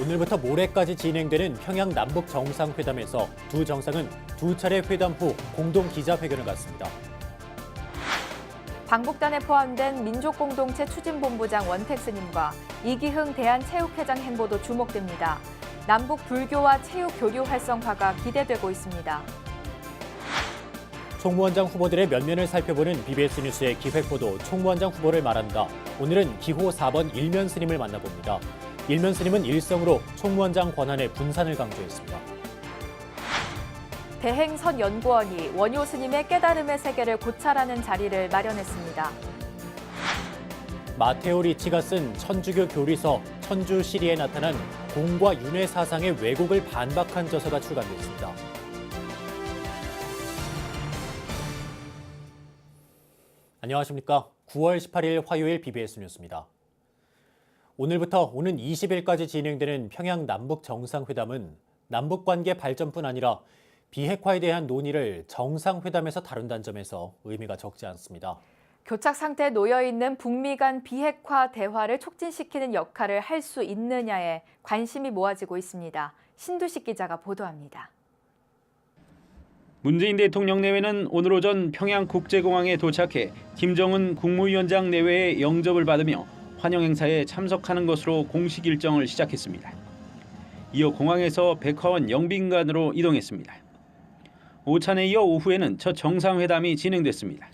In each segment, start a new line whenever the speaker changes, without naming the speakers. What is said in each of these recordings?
오늘부터 모레까지 진행되는 평양 남북 정상회담에서 두 정상은 두 차례 회담 후 공동 기자회견을 갖습니다.
방북단에 포함된 민족공동체 추진본부장 원택스님과 이기흥 대한체육회장 행보도 주목됩니다. 남북 불교와 체육 교류 활성화가 기대되고 있습니다.
총무원장 후보들의 면면을 살펴보는 BBS 뉴스의 기획보도 총무원장 후보를 말한다. 오늘은 기호 4번 일면 스님을 만나봅니다. 일면 스님은 일성으로 총무원장 권한의 분산을 강조했습니다.
대행선 연구원이 원효 스님의 깨달음의 세계를 고찰하는 자리를 마련했습니다.
마테오 리치가 쓴 천주교 교리서 천주 시리에 나타난 공과 윤회 사상의 왜곡을 반박한 저서가 출간됐습니다. 안녕하십니까. 9월 18일 화요일 BBS 뉴스입니다. 오늘부터 오는 20일까지 진행되는 평양 남북 정상회담은 남북관계 발전뿐 아니라 비핵화에 대한 논의를 정상회담에서 다룬다는 점에서 의미가 적지 않습니다.
교착 상태에 놓여 있는 북미 간 비핵화 대화를 촉진시키는 역할을 할 수 있느냐에 관심이 모아지고 있습니다. 신두식 기자가 보도합니다.
문재인 대통령 내외는 오늘 오전 평양국제공항에 도착해 김정은 국무위원장 내외의 영접을 받으며 환영 행사에 참석하는 것으로 공식 일정을 시작했습니다. 이어 공항에서 백화원 영빈관으로 이동했습니다. 오찬에 이어 오후에는 첫 정상회담이 진행됐습니다.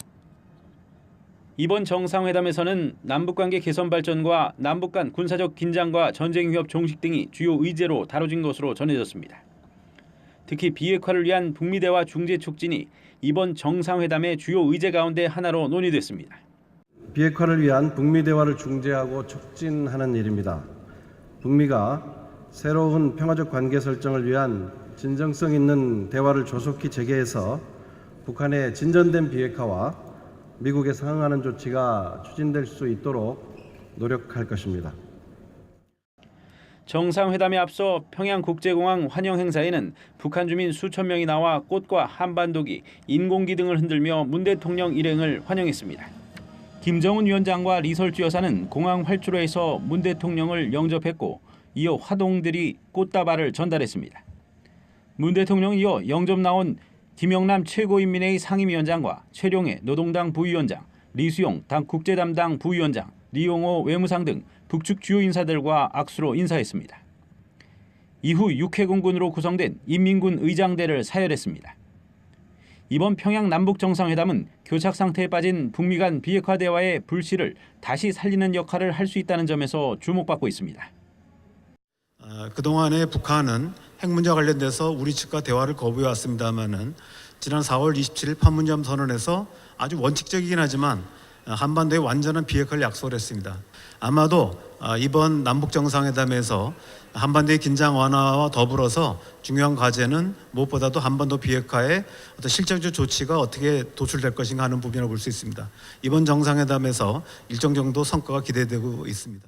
이번 정상회담에서는 남북관계 개선 발전과 남북 간 군사적 긴장과 전쟁 위협 종식 등이 주요 의제로 다뤄진 것으로 전해졌습니다. 특히 비핵화를 위한 북미 대화 중재 촉진이 이번 정상회담의 주요 의제 가운데 하나로 논의됐습니다.
비핵화를 위한 북미 대화를 중재하고 촉진하는 일입니다. 북미가 새로운 평화적 관계 설정을 위한 진정성 있는 대화를 조속히 재개해서 북한의 진전된 비핵화와 미국에 상응하는 조치가 추진될 수 있도록 노력할 것입니다.
정상회담에 앞서 평양국제공항 환영 행사에는 북한 주민 수천 명이 나와 꽃과 한반도기, 인공기 등을 흔들며 문 대통령 일행을 환영했습니다. 김정은 위원장과 리설주 여사는 공항 활주로에서 문 대통령을 영접했고 이어 화동들이 꽃다발을 전달했습니다. 문 대통령은 이어 영접 나온 김영남 최고인민회의 상임위원장과 최룡해 노동당 부위원장, 리수용 당 국제담당 부위원장, 리용호 외무상 등 북측 주요 인사들과 악수로 인사했습니다. 이후 육해공군으로 구성된 인민군 의장대를 사열했습니다. 이번 평양 남북 정상회담은 교착 상태에 빠진 북미 간 비핵화 대화의 불씨를 다시 살리는 역할을 할 수 있다는 점에서 주목받고 있습니다.
그동안에 북한은 핵 문제와 관련돼서 우리 측과 대화를 거부해 왔습니다마는 지난 4월 27일 판문점 선언에서 아주 원칙적이긴 하지만 한반도의 완전한 비핵화를 약속을 했습니다. 아마도 이번 남북 정상회담에서 한반도의 긴장 완화와 더불어서 중요한 과제는 무엇보다도 한반도 비핵화의 어떤 실질적 조치가 어떻게 도출될 것인가 하는 부분이라고 볼 수 있습니다. 이번 정상회담에서 일정 정도 성과가 기대되고 있습니다.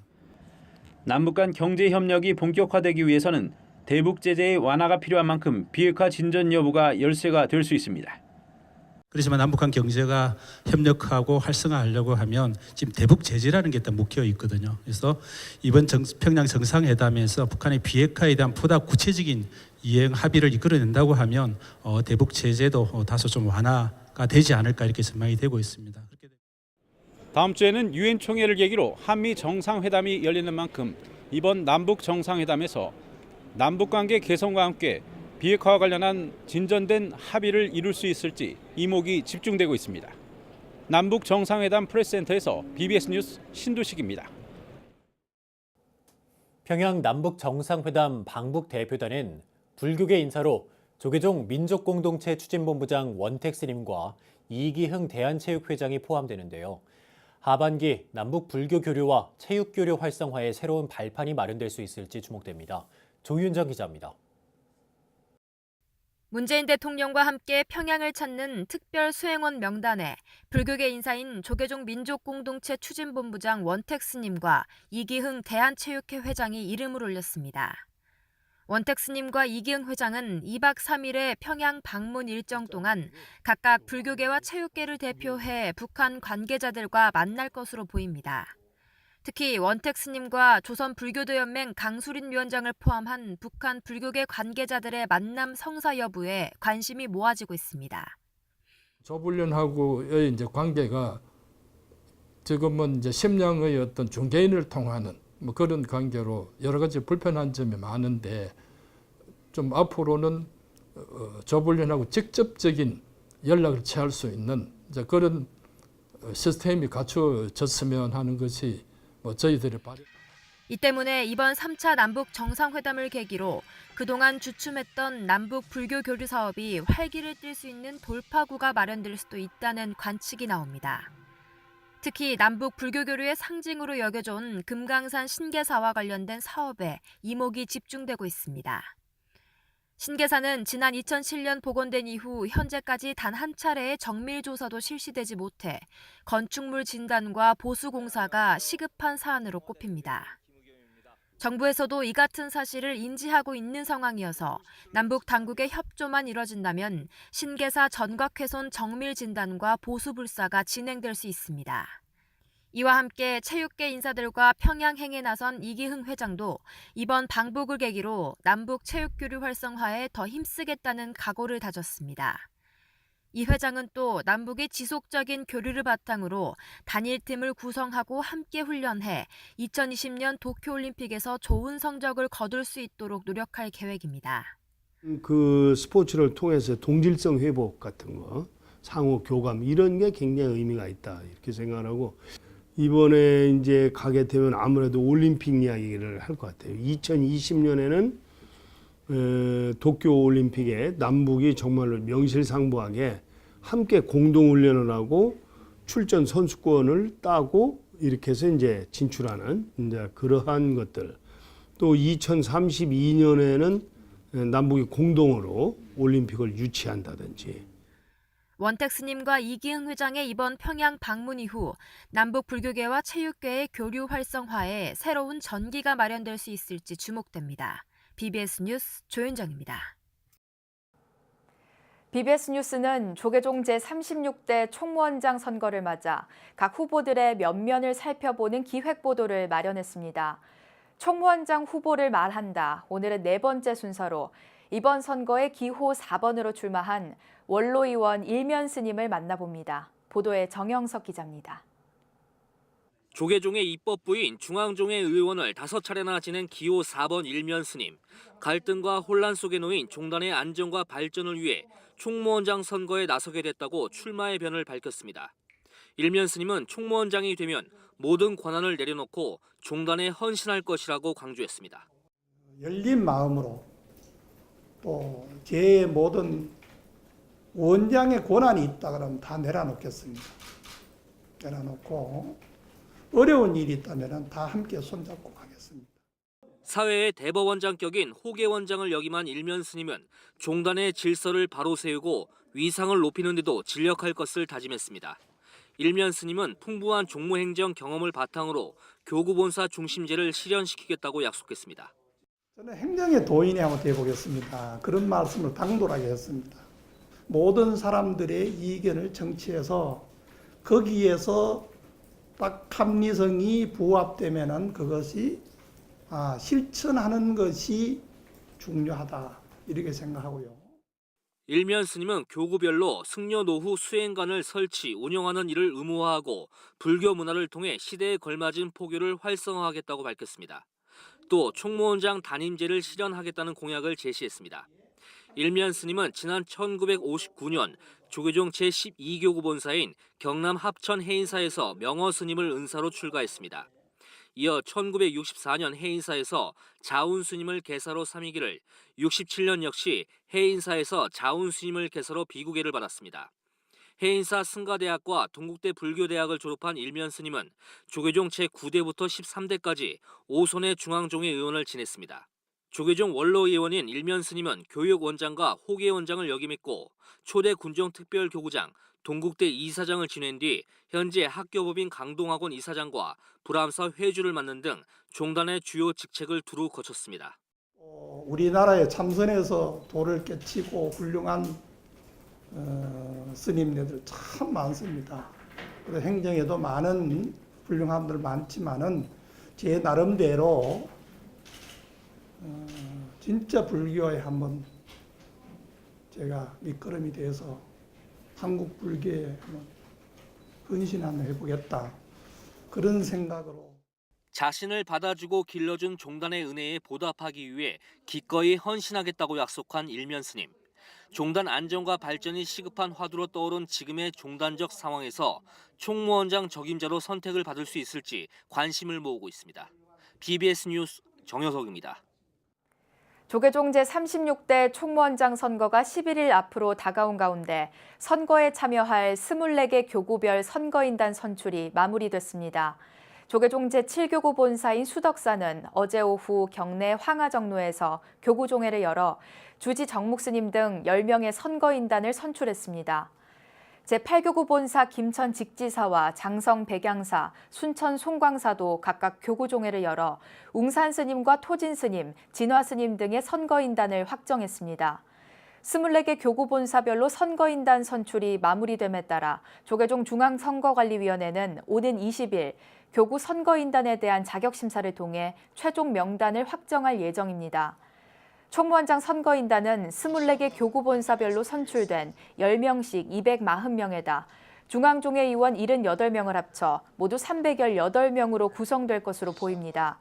남북 간 경제 협력이 본격화되기 위해서는 대북 제재의 완화가 필요한 만큼 비핵화 진전 여부가 열쇠가 될 수 있습니다.
그렇지만 남북한 경제가 협력하고 활성화하려고 하면 지금 대북 제재라는 게 일단 묶여 있거든요. 그래서 이번 평양 정상회담에서 북한의 비핵화에 대한 보다 구체적인 이행 합의를 이끌어낸다고 하면 대북 제재도 다소 좀 완화가 되지 않을까 이렇게 전망이 되고 있습니다.
다음 주에는 유엔 총회를 계기로 한미 정상회담이 열리는 만큼 이번 남북 정상회담에서 남북관계 개선과 함께 비핵화와 관련한 진전된 합의를 이룰 수 있을지 이목이 집중되고 있습니다. 남북 정상회담 프레스센터에서 BBS 뉴스 신두식입니다.
평양 남북 정상회담 방북 대표단은 불교계 인사로 조계종 민족공동체 추진본부장 원택스님과 이기흥 대한체육회장이 포함되는데요. 하반기 남북 불교 교류와 체육 교류 활성화에 새로운 발판이 마련될 수 있을지 주목됩니다. 조윤정 기자입니다.
문재인 대통령과 함께 평양을 찾는 특별 수행원 명단에 불교계 인사인 조계종 민족공동체 추진본부장 원택스님과 이기흥 대한체육회 회장이 이름을 올렸습니다. 원택스님과 이기흥 회장은 2박 3일의 평양 방문 일정 동안 각각 불교계와 체육계를 대표해 북한 관계자들과 만날 것으로 보입니다. 특히 원택 스님과 조선불교도연맹 강수린 위원장을 포함한 북한 불교계 관계자들의 만남 성사 여부에 관심이 모아지고 있습니다.
조불련하고의 이제 관계가 지금은 이제 심량의 어떤 중개인을 통하는 뭐 그런 관계로 여러 가지 불편한 점이 많은데 좀 앞으로는 조불련하고 직접적인 연락을 취할 수 있는 이제 그런 시스템이 갖춰졌으면 하는 것이 뭐 저희들의 바람.
이 때문에 이번 3차 남북 정상회담을 계기로 그동안 주춤했던 남북 불교 교류 사업이 활기를 띨 수 있는 돌파구가 마련될 수도 있다는 관측이 나옵니다. 특히 남북 불교 교류의 상징으로 여겨져 온 금강산 신계사와 관련된 사업에 이목이 집중되고 있습니다. 신계사는 지난 2007년 복원된 이후 현재까지 단 한 차례의 정밀 조사도 실시되지 못해 건축물 진단과 보수 공사가 시급한 사안으로 꼽힙니다. 정부에서도 이 같은 사실을 인지하고 있는 상황이어서 남북 당국의 협조만 이뤄진다면 신계사 전곽훼손 정밀 진단과 보수 불사가 진행될 수 있습니다. 이와 함께 체육계 인사들과 평양행에 나선 이기흥 회장도 이번 방북을 계기로 남북 체육교류 활성화에 더 힘쓰겠다는 각오를 다졌습니다. 이 회장은 또 남북의 지속적인 교류를 바탕으로 단일팀을 구성하고 함께 훈련해 2020년 도쿄올림픽에서 좋은 성적을 거둘 수 있도록 노력할 계획입니다.
그 스포츠를 통해서 동질성 회복 같은 거, 상호 교감 이런 게 굉장히 의미가 있다 이렇게 생각하고 이번에 이제 가게 되면 아무래도 올림픽 이야기를 할 것 같아요. 2020년에는 도쿄 올림픽에 남북이 정말로 명실상부하게 함께 공동훈련을 하고 출전 선수권을 따고 이렇게 해서 이제 진출하는 이제 그러한 것들. 또 2032년에는 남북이 공동으로 올림픽을 유치한다든지.
원택 스님과 이기흥 회장의 이번 평양 방문 이후 남북 불교계와 체육계의 교류 활성화에 새로운 전기가 마련될 수 있을지 주목됩니다. BBS 뉴스 조윤정입니다.
BBS 뉴스는 조계종 제36대 총무원장 선거를 맞아 각 후보들의 면면을 살펴보는 기획보도를 마련했습니다. 총무원장 후보를 말한다. 오늘은 네 번째 순서로 이번 선거에 기호 4번으로 출마한 원로의원 일면 스님을 만나봅니다. 보도에 정영석 기자입니다.
조계종의 입법부인 중앙종의 의원을 5차례나 지낸 기호 4번 일면 스님. 갈등과 혼란 속에 놓인 종단의 안정과 발전을 위해 총무원장 선거에 나서게 됐다고 출마의 변을 밝혔습니다. 일면 스님은 총무원장이 되면 모든 권한을 내려놓고 종단에 헌신할 것이라고 강조했습니다.
열린 마음으로 또 제 모든 원장의 권한이 있다 그러면 다 내려놓겠습니다. 내려놓고 어려운 일이 있다면 다 함께 손잡고 가겠습니다.
사회의 대법원장격인 호계원장을 역임한 일면 스님은 종단의 질서를 바로 세우고 위상을 높이는 데도 진력할 것을 다짐했습니다. 일면 스님은 풍부한 종무행정 경험을 바탕으로 교구본사 중심제를 실현시키겠다고 약속했습니다.
저는 행정의 도인이 한번 되어보겠습니다. 그런 말씀을 당돌하게 했습니다. 모든 사람들의 이견을 정치해서 거기에서 딱 합리성이 부합되면은 그것이 실천하는 것이 중요하다 이렇게 생각하고요.
일면 스님은 교구별로 승려노후 수행관을 설치, 운영하는 일을 의무화하고 불교 문화를 통해 시대에 걸맞은 포교를 활성화하겠다고 밝혔습니다. 또 총무원장 단임제를 실현하겠다는 공약을 제시했습니다. 일면 스님은 지난 1959년 조계종 제12교구 본사인 경남 합천 해인사에서 명어 스님을 은사로 출가했습니다. 이어 1964년 해인사에서 자운 스님을 개사로 삼위기를, 67년 역시 해인사에서 자운 스님을 개사로 비구계를 받았습니다. 해인사 승가대학과 동국대 불교대학을 졸업한 일면 스님은 조계종 제9대부터 13대까지 5선의 중앙종의 의원을 지냈습니다. 조계종 원로의원인 일면 스님은 교육원장과 호계원장을 역임했고 초대 군정특별교구장, 동국대 이사장을 지낸 뒤 현재 학교법인 강동학원 이사장과 불암사 회주를 맡는 등 종단의 주요 직책을 두루 거쳤습니다.
우리나라에 참선해서 도를 깨치고 훌륭한 스님네들 참 많습니다. 그래서 행정에도 많은 훌륭한 분들 많지만은 제 나름대로 진짜 불교에 한번 제가 밑거름이 돼서 한국 불교에 한번 헌신 한번 해보겠다 그런 생각으로.
자신을 받아주고 길러준 종단의 은혜에 보답하기 위해 기꺼이 헌신하겠다고 약속한 일면 스님. 종단 안정과 발전이 시급한 화두로 떠오른 지금의 종단적 상황에서 총무원장 적임자로 선택을 받을 수 있을지 관심을 모으고 있습니다. BBS 뉴스 정효석입니다.
조계종 제36대 총무원장 선거가 11일 앞으로 다가온 가운데 선거에 참여할 24개 교구별 선거인단 선출이 마무리됐습니다. 조계종 제7교구 본사인 수덕사는 어제 오후 경내 황하정로에서 교구종회를 열어 주지 정묵스님 등 10명의 선거인단을 선출했습니다. 제8교구 본사 김천 직지사와 장성 백양사, 순천 송광사도 각각 교구종회를 열어 웅산 스님과 토진 스님, 진화 스님 등의 선거인단을 확정했습니다. 24개 교구 본사별로 선거인단 선출이 마무리됨에 따라 조계종 중앙선거관리위원회는 오는 20일 교구 선거인단에 대한 자격심사를 통해 최종 명단을 확정할 예정입니다. 총무원장 선거인단은 24개 교구 본사별로 선출된 10명씩 240명에다 중앙종회 의원 78명을 합쳐 모두 318명으로 구성될 것으로 보입니다.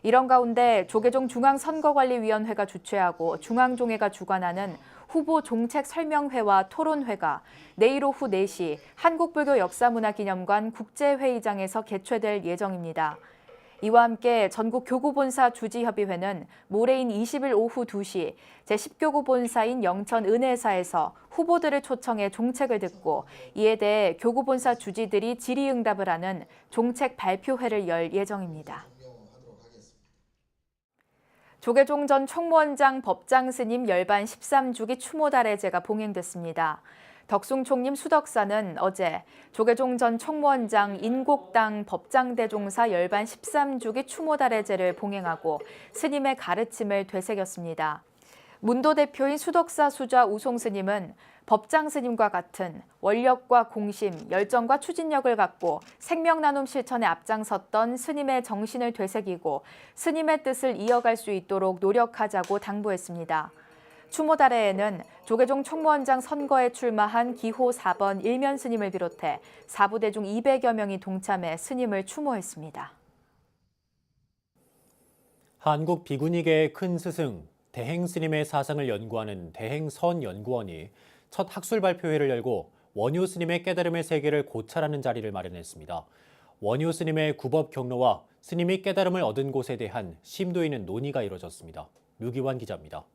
이런 가운데 조계종 중앙선거관리위원회가 주최하고 중앙종회가 주관하는 후보 종책 설명회와 토론회가 내일 오후 4시 한국불교역사문화기념관 국제회의장에서 개최될 예정입니다. 이와 함께 전국 교구본사 주지협의회는 모레인 20일 오후 2시 제10교구 본사인 영천 은혜사에서 후보들을 초청해 종책을 듣고 이에 대해 교구본사 주지들이 질의응답을 하는 종책 발표회를 열 예정입니다. 조계종 전 총무원장 법장 스님 열반 13주기 추모달해제가 봉행됐습니다. 덕숭총림 수덕사는 어제 조계종 전 총무원장 인곡당 법장대종사 열반 13주기 추모달해제를 봉행하고 스님의 가르침을 되새겼습니다. 문도 대표인 수덕사 수좌 우송 스님은 법장 스님과 같은 원력과 공심, 열정과 추진력을 갖고 생명 나눔 실천에 앞장섰던 스님의 정신을 되새기고 스님의 뜻을 이어갈 수 있도록 노력하자고 당부했습니다. 추모달해에는 조계종 총무원장 선거에 출마한 기호 4번 일면 스님을 비롯해 사부대 중 200여 명이 동참해 스님을 추모했습니다.
한국 비구니계의 큰 스승 대행 스님의 사상을 연구하는 대행선 연구원이 첫 학술 발표회를 열고 원효 스님의 깨달음의 세계를 고찰하는 자리를 마련했습니다. 원효 스님의 구법 경로와 스님이 깨달음을 얻은 곳에 대한 심도 있는 논의가 이뤄졌습니다. 류기환 기자입니다.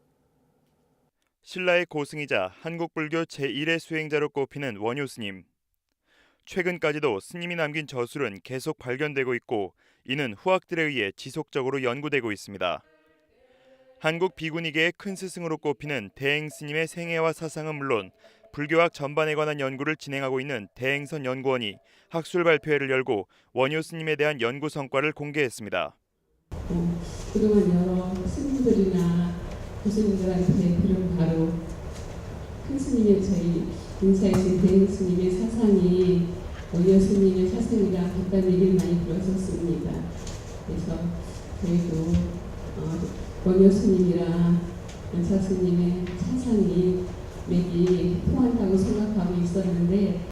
신라의 고승이자 한국불교 제1의 수행자로 꼽히는 원효 스님. 최근까지도 스님이 남긴 저술은 계속 발견되고 있고 이는 후학들에 의해 지속적으로 연구되고 있습니다. 한국 비구니계의 큰 스승으로 꼽히는 대행 스님의 생애와 사상은 물론 불교학 전반에 관한 연구를 진행하고 있는 대행선 연구원이 학술 발표회를 열고 원효 스님에 대한 연구 성과를 공개했습니다.
그동안 여러 스님들이나 교수님들한테 들은 바로 큰 스님의 저희 인사이신 대행 스님의 사상이 원효 스님의 사상이랑 같다는 얘기를 많이 들었었습니다. 그래서 저희도 원효 스님이랑 연사 스님의 사상이 맥이 통한다고 생각하고 있었는데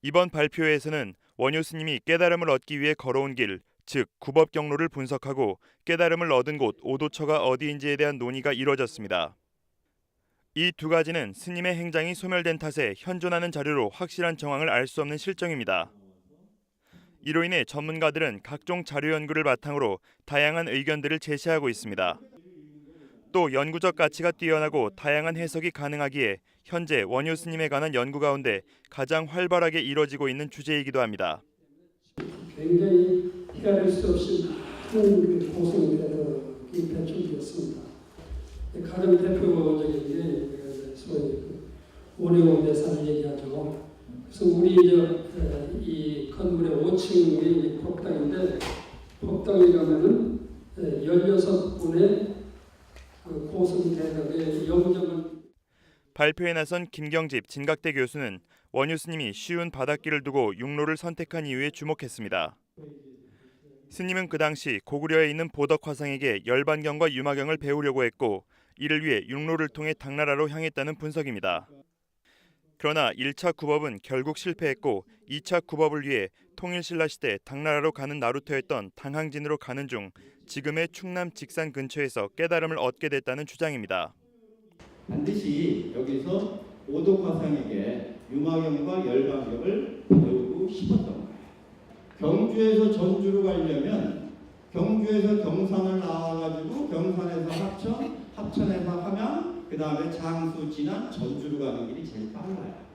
이번 발표회에서는 원효 스님이 깨달음을 얻기 위해 걸어온 길, 즉 구법 경로를 분석하고 깨달음을 얻은 곳 오도처가 어디인지에 대한 논의가 이뤄졌습니다. 이 두 가지는 스님의 행장이 소멸된 탓에 현존하는 자료로 확실한 정황을 알 수 없는 실정입니다. 이로 인해 전문가들은 각종 자료 연구를 바탕으로 다양한 의견들을 제시하고 있습니다. 또 연구적 가치가 뛰어나고 다양한 해석이 가능하기에 현재 원효 스님에 관한 연구 가운데 가장 활발하게 이뤄지고 있는 주제이기도 합니다.
굉장히 헤아릴 수 없이 큰 고승들이 배출되었습니다. 가장 대표적인 게 소위 원효 대사를 얘기하죠. 그래서 우리 이 건물의 5층이 법당인데 법당에 가면은 16분의 고승 대덕의 영정을
발표에 나선 김경집 진각대 교수는 원효 스님이 쉬운 바닷길을 두고 육로를 선택한 이유에 주목했습니다. 스님은 그 당시 고구려에 있는 보덕 화상에게 열반경과 유마경을 배우려고 했고 이를 위해 육로를 통해 당나라로 향했다는 분석입니다. 그러나 1차 구법은 결국 실패했고 2차 구법을 위해 통일신라 시대 당나라로 가는 나루터였던 당항진으로 가는 중 지금의 충남 직산 근처에서 깨달음을 얻게 됐다는 주장입니다.
반드시 여기서 오독 화상에게 유마경과 열반경을 배우고 싶었던 거예요. 경주에서 전주로 가려면 경주에서 경산을 나와가지고 경산에서 합천, 합천에서 함양, 그 다음에 장수 지난 전주로 가는 길이 제일 빨라요.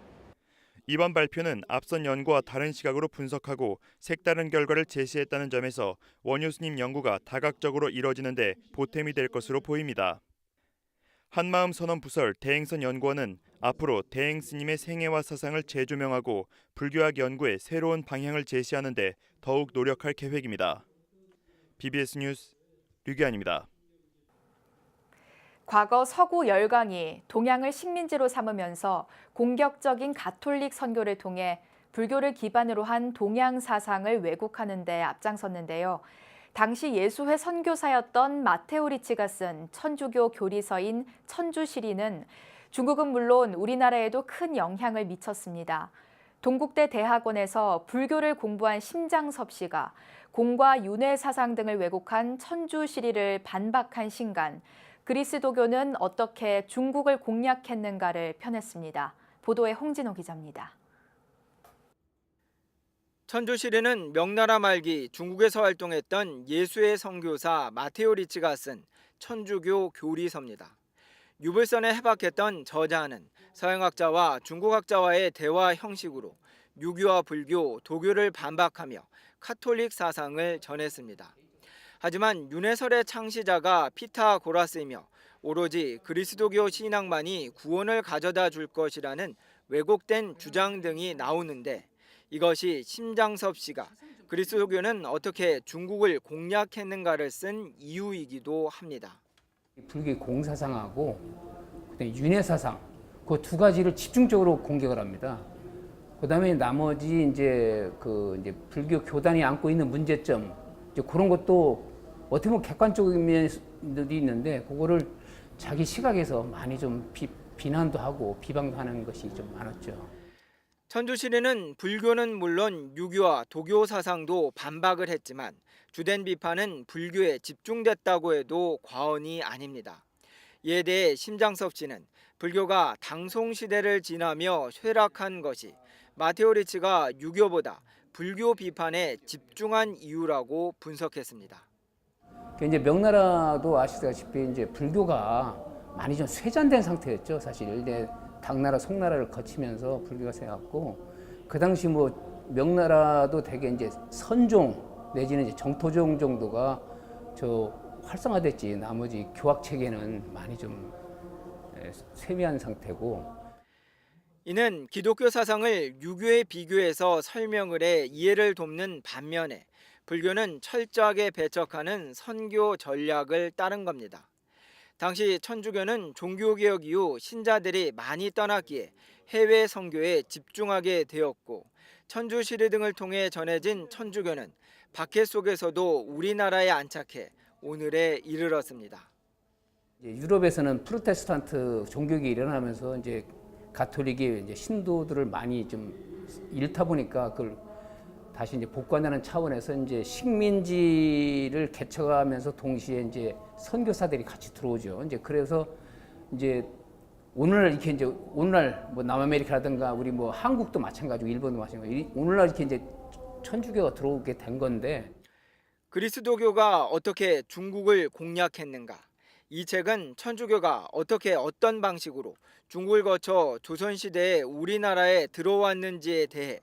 이번 발표는 앞선 연구와 다른 시각으로 분석하고 색다른 결과를 제시했다는 점에서 원효 스님 연구가 다각적으로 이뤄지는데 보탬이 될 것으로 보입니다. 한마음 선언 부설 대행선 연구원은 앞으로 대행 스님의 생애와 사상을 재조명하고 불교학 연구에 새로운 방향을 제시하는 데 더욱 노력할 계획입니다. BBS 뉴스 류기환입니다.
과거 서구 열강이 동양을 식민지로 삼으면서 공격적인 가톨릭 선교를 통해 불교를 기반으로 한 동양 사상을 왜곡하는 데 앞장섰는데요. 당시 예수회 선교사였던 마테오 리치가 쓴 천주교 교리서인 천주시리는 중국은 물론 우리나라에도 큰 영향을 미쳤습니다. 동국대 대학원에서 불교를 공부한 심장섭 씨가 공과 윤회 사상 등을 왜곡한 천주시리를 반박한 신간, 그리스도교는 어떻게 중국을 공략했는가를 펴냈습니다. 보도에 홍진호 기자입니다.
천주시리는 명나라 말기 중국에서 활동했던 예수의 선교사 마테오 리치가 쓴 천주교 교리서입니다. 유불선에 해박했던 저자는 서양학자와 중국학자와의 대화 형식으로 유교와 불교, 도교를 반박하며 카톨릭 사상을 전했습니다. 하지만 윤회설의 창시자가 피타고라스이며 오로지 그리스도교 신앙만이 구원을 가져다 줄 것이라는 왜곡된 주장 등이 나오는데 이것이 심장섭 씨가 그리스도교는 어떻게 중국을 공략했는가를 쓴 이유이기도 합니다.
불교의 공사상하고 그다음에 윤회사상 그 두 가지를 집중적으로 공격을 합니다. 그다음에 나머지 이제 불교 교단이 안고 있는 문제점 이제 그런 것도 어떻게 보면 객관적인 면들이 있는데 그거를 자기 시각에서 많이 좀 비난도 하고 비방도 하는 것이 좀 많았죠.
천주시리는 불교는 물론 유교와 도교 사상도 반박을 했지만 주된 비판은 불교에 집중됐다고 해도 과언이 아닙니다. 이에 대해 심장섭 씨는 불교가 당송시대를 지나며 쇠락한 것이 마테오 리치가 유교보다 불교 비판에 집중한 이유라고 분석했습니다.
이제 명나라도 아시다시피 이제 불교가 많이 좀 쇠잔된 상태였죠. 사실 이제 당나라, 송나라를 거치면서 불교가 세웠고 그 당시 뭐 명나라도 되게 이제 선종 내지는 이제 정토종 정도가 활성화됐지 나머지 교학 체계는 많이 좀 쇠미한 상태고.
이는 기독교 사상을 유교에 비교해서 설명을 해 이해를 돕는 반면에 불교는 철저하게 배척하는 선교 전략을 따른 겁니다. 당시 천주교는 종교개혁 이후 신자들이 많이 떠났기에 해외 선교에 집중하게 되었고 천주시리 등을 통해 전해진 천주교는 박해 속에서도 우리나라에 안착해 오늘에 이르렀습니다.
유럽에서는 프로테스탄트 종교가 일어나면서 이제 가톨릭이 이제 신도들을 많이 좀 잃다 보니까 그걸 다시 이제 복관하는 차원에서 이제 식민지를 개척하면서 동시에 이제 선교사들이 같이 들어오죠. 이제 그래서 이제 오늘날 이렇게 이제 오늘날 뭐 남아메리카라든가 우리 뭐 한국도 마찬가지고 일본도 마찬가지고 오늘날 이렇게 이제 천주교가 들어오게 된 건데.
그리스도교가 어떻게 중국을 공략했는가? 이 책은 천주교가 어떻게 어떤 방식으로 중국을 거쳐 조선시대에 우리나라에 들어왔는지에 대해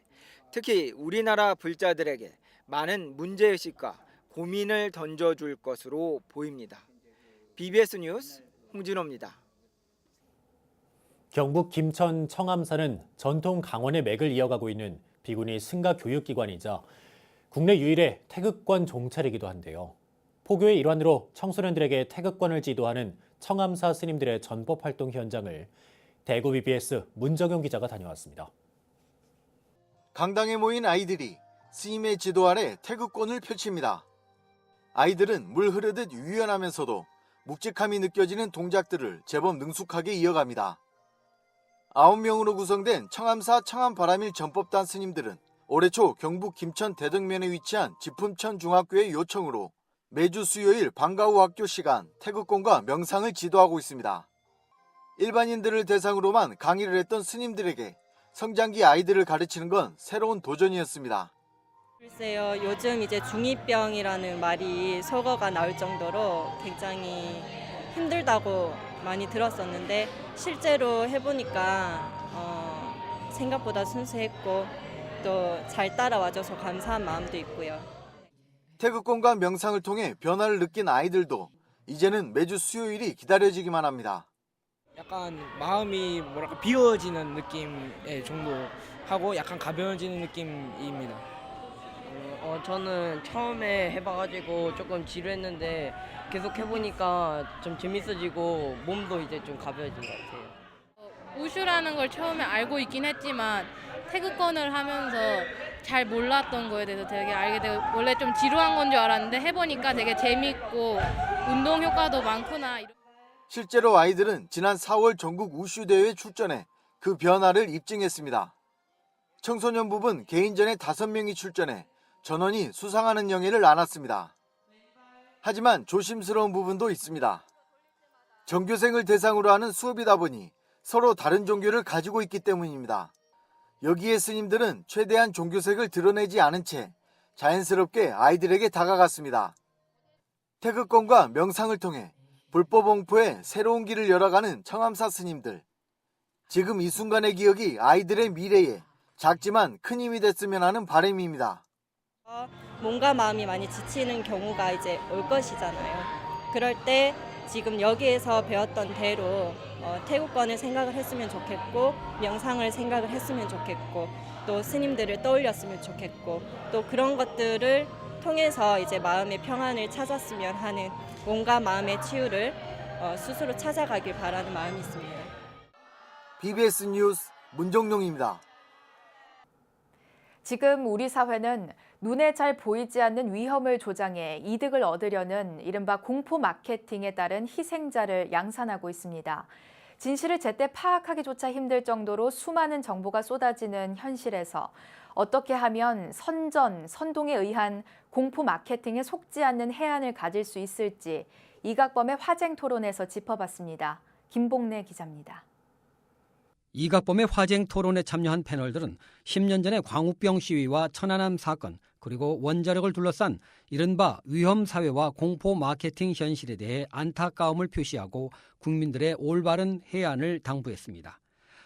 특히 우리나라 불자들에게 많은 문제의식과 고민을 던져줄 것으로 보입니다. BBS 뉴스 홍진호입니다.
경북 김천 청암사는 전통 강원의 맥을 이어가고 있는 비구니 승가 교육기관이자 국내 유일의 태극권 종찰이기도 한데요. 포교의 일환으로 청소년들에게 태극권을 지도하는 청암사 스님들의 전법 활동 현장을 대구 BBS 문정용 기자가 다녀왔습니다.
강당에 모인 아이들이 스님의 지도 아래 태극권을 펼칩니다. 아이들은 물 흐르듯 유연하면서도 묵직함이 느껴지는 동작들을 제법 능숙하게 이어갑니다. 9명으로 구성된 청암사 청암바람일 전법단 스님들은 올해 초 경북 김천 대덕면에 위치한 지품천 중학교의 요청으로 매주 수요일 방과 후 학교 시간 태극권과 명상을 지도하고 있습니다. 일반인들을 대상으로만 강의를 했던 스님들에게 성장기 아이들을 가르치는 건 새로운 도전이었습니다.
글쎄요, 요즘 이제 중2병이라는 말이 속어가 나올 정도로 굉장히 힘들다고 많이 들었었는데 실제로 해보니까 생각보다 순수했고 또 잘 따라와줘서 감사한 마음도 있고요.
태극권과 명상을 통해 변화를 느낀 아이들도 이제는 매주 수요일이 기다려지기만 합니다.
약간 마음이 뭐랄까 비워지는 느낌의 정도하고 약간 가벼워지는 느낌입니다.
저는 처음에 해봐가지고 조금 지루했는데 계속 해보니까 좀 재밌어지고 몸도 이제 좀 가벼워진 것 같아요.
우슈라는 걸 처음에 알고 있긴 했지만 태극권을 하면서 잘 몰랐던 거에 대해서 되게 알게 되고 원래 좀 지루한 건 줄 알았는데 해보니까 되게 재밌고 운동 효과도 많구나.
실제로 아이들은 지난 4월 전국 우슈 대회에 출전해 그 변화를 입증했습니다. 청소년부분 개인전에 5명이 출전해 전원이 수상하는 영예를 안았습니다. 하지만 조심스러운 부분도 있습니다. 전교생을 대상으로 하는 수업이다 보니 서로 다른 종교를 가지고 있기 때문입니다. 여기에 스님들은 최대한 종교색을 드러내지 않은 채 자연스럽게 아이들에게 다가갔습니다. 태극권과 명상을 통해 불법 옹포에 새로운 길을 열어가는 청암사 스님들. 지금 이 순간의 기억이 아이들의 미래에 작지만 큰 힘이 됐으면 하는 바람입니다.
몸과 마음이 많이 지치는 경우가 이제 올 것이잖아요. 그럴 때 지금 여기에서 배웠던 대로 태국권을 생각을 했으면 좋겠고 명상을 생각을 했으면 좋겠고 또 스님들을 떠올렸으면 좋겠고 또 그런 것들을 통해서 이제 마음의 평안을 찾았으면 하는 몸과 마음의 치유를 스스로 찾아가길 바라는 마음이 있습니다.
BBS 뉴스 문정용입니다.
지금 우리 사회는 눈에 잘 보이지 않는 위험을 조장해 이득을 얻으려는 이른바 공포 마케팅에 따른 희생자를 양산하고 있습니다. 진실을 제때 파악하기조차 힘들 정도로 수많은 정보가 쏟아지는 현실에서 어떻게 하면 선동에 의한 공포 마케팅에 속지 않는 해안을 가질 수 있을지 이각범의 화쟁 토론에서 짚어봤습니다. 김봉래 기자입니다.
이각범의 화쟁 토론에 참여한 패널들은 10년 전의 광우병 시위와 천안함 사건 그리고 원자력을 둘러싼 이른바 위험 사회와 공포 마케팅 현실에 대해 안타까움을 표시하고 국민들의 올바른 해안을 당부했습니다.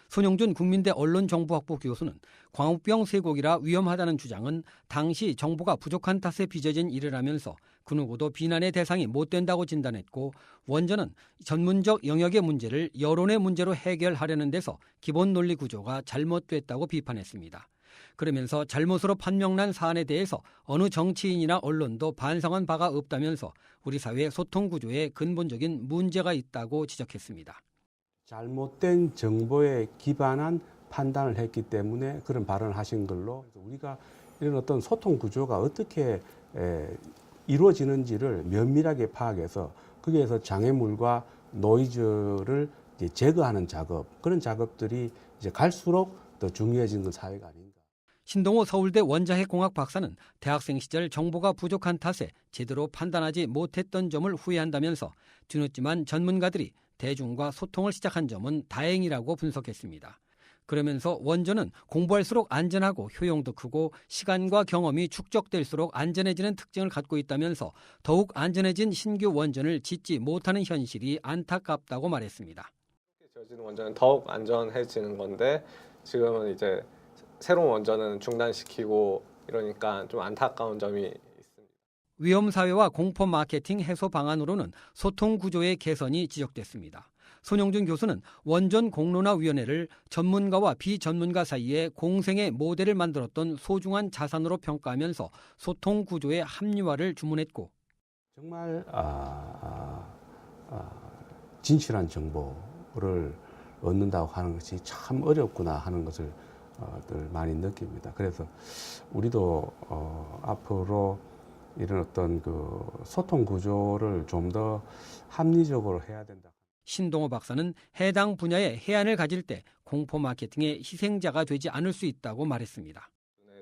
손용준 국민대 언론정보학부 교수는 광우병 쇠고기라 위험하다는 주장은 당시 정보가 부족한 탓에 빚어진 일이라면서 그 누구도 비난의 대상이 못 된다고 진단했고 원전은 전문적 영역의 문제를 여론의 문제로 해결하려는 데서 기본 논리 구조가 잘못됐다고 비판했습니다. 그러면서 잘못으로 판명난 사안에 대해서 어느 정치인이나 언론도 반성한 바가 없다면서 우리 사회 소통 구조에 근본적인 문제가 있다고 지적했습니다.
잘못된 정보에 기반한 판단을 했기 때문에 그런 발언을 하신 걸로 우리가 이런 어떤 소통 구조가 어떻게 이루어지는지를 면밀하게 파악해서 거기에서 장애물과 노이즈를 이제 제거하는 작업, 그런 작업들이 이제 갈수록 더 중요해지는 사회가 아닌가.
신동호 서울대 원자핵공학 박사는 대학생 시절 정보가 부족한 탓에 제대로 판단하지 못했던 점을 후회한다면서 뒤늦지만 전문가들이 대중과 소통을 시작한 점은 다행이라고 분석했습니다. 그러면서 원전은 공부할수록 안전하고 효용도 크고 시간과 경험이 축적될수록 안전해지는 특징을 갖고 있다면서 더욱 안전해진 신규 원전을 짓지 못하는 현실이 안타깝다고 말했습니다.
지어지는 원전은 더욱 안전해지는 건데 지금은 이제 새로운 원전은 중단시키고 이러니까 좀 안타까운 점이 있습니다.
위험사회와 공포 마케팅 해소 방안으로는 소통 구조의 개선이 지적됐습니다. 손용준 교수는 원전 공론화위원회를 전문가와 비전문가 사이에 공생의 모델을 만들었던 소중한 자산으로 평가하면서 소통 구조의 합리화를 주문했고
정말 진실한 정보를 얻는다고 하는 것이 참 어렵구나 하는 것을 늘 많이 느낍니다. 그래서 우리도 앞으로 이런 어떤 그 소통 구조를 좀 더 합리적으로 해야 된다.
신동호 박사는 해당 분야에 해안을 가질 때 공포 마케팅의 희생자가 되지 않을 수 있다고 말했습니다.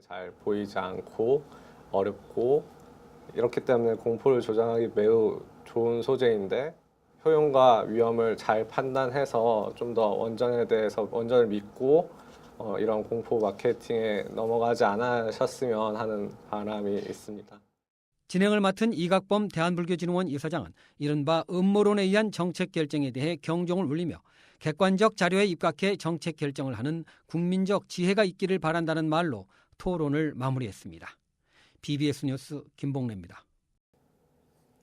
잘 보이지 않고 어렵고 이렇기 때문에 공포를 조장하기 매우 좋은 소재인데 효용과 위험을 잘 판단해서 좀 더 원전에 대해서 원전을 믿고 이런 공포 마케팅에 넘어가지 않으셨으면 하는 바람이 있습니다.
진행을 맡은 이각범 대한불교진흥원 이사장은 이른바 음모론에 의한 정책 결정에 대해 경종을 울리며 객관적 자료에 입각해 정책 결정을 하는 국민적 지혜가 있기를 바란다는 말로 토론을 마무리했습니다. BBS 뉴스 김봉래입니다.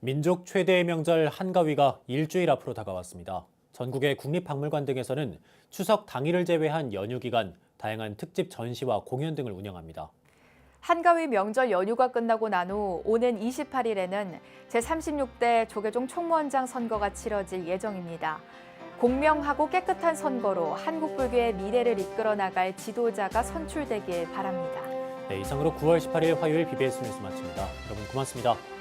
민족 최대의 명절 한가위가 일주일 앞으로 다가왔습니다. 전국의 국립박물관 등에서는 추석 당일을 제외한 연휴 기간 다양한 특집 전시와 공연 등을 운영합니다.
한가위 명절 연휴가 끝나고 난 후 오는 28일에는 제36대 조계종 총무원장 선거가 치러질 예정입니다. 공명하고 깨끗한 선거로 한국 불교의 미래를 이끌어 나갈 지도자가 선출되길 바랍니다.
네, 이상으로 9월 18일 화요일 BBS 뉴스 마칩니다. 여러분 고맙습니다.